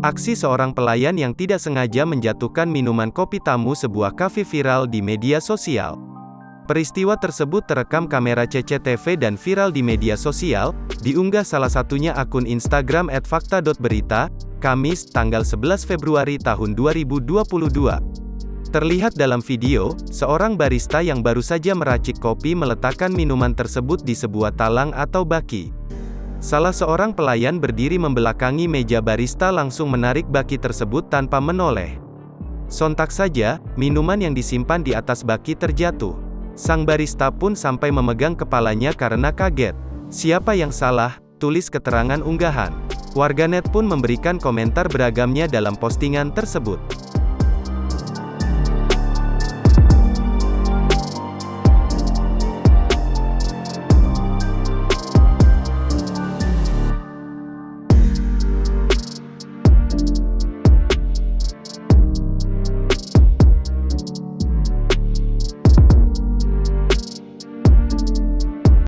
Aksi seorang pelayan yang tidak sengaja menjatuhkan minuman kopi tamu sebuah kafe viral di media sosial. Peristiwa tersebut terekam kamera CCTV dan viral di media sosial, diunggah salah satunya akun Instagram @fakta.berita, Kamis, tanggal 11 Februari tahun 2022. Terlihat dalam video, seorang barista yang baru saja meracik kopi meletakkan minuman tersebut di sebuah talang atau baki. Salah seorang pelayan berdiri membelakangi meja barista langsung menarik baki tersebut tanpa menoleh. Sontak saja, minuman yang disimpan di atas baki terjatuh. Sang barista pun sampai memegang kepalanya karena kaget. "Siapa yang salah?" tulis keterangan unggahan. Warganet pun memberikan komentar beragamnya dalam postingan tersebut.